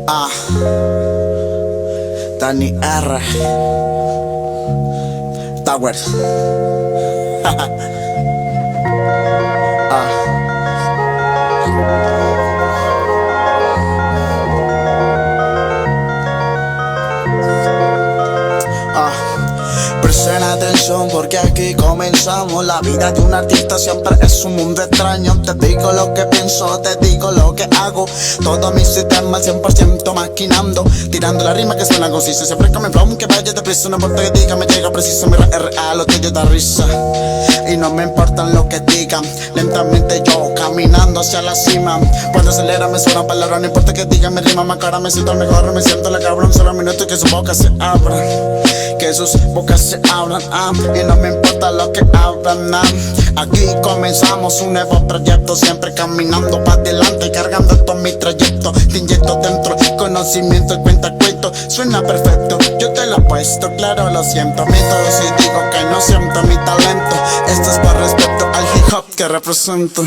Ah, Danny R. Towers. Presten atención porque aquí comenzamos. La vida de un artista siempre es un mundo extraño. Te digo lo que pienso, te digo lo que hago. Todo mi sistema 100% maquinando, tirando la rima que suena concisa. Siempre con mi flow que vaya deprisa. No importa que diga, me llega preciso. Mira, RA, lo tuyo da risa. Y no me importan lo que digan. Lentamente yo caminando hacia la cima. Cuando acelera me suena palabra. No importa que digan, me rima más cara. Me siento mejor, me siento la cabrón. Solo un minuto y que su boca se abra. Que sus bocas se abran, y no me importa lo que hablan, Aquí comenzamos un nuevo proyecto, siempre caminando para adelante, cargando todo mi trayecto. Te inyecto dentro conocimiento y cuenta cuento. Suena perfecto, yo te lo he puesto, claro, lo siento. Mi todo si digo que no siento mi talento. Esto es por respeto al hip hop que represento.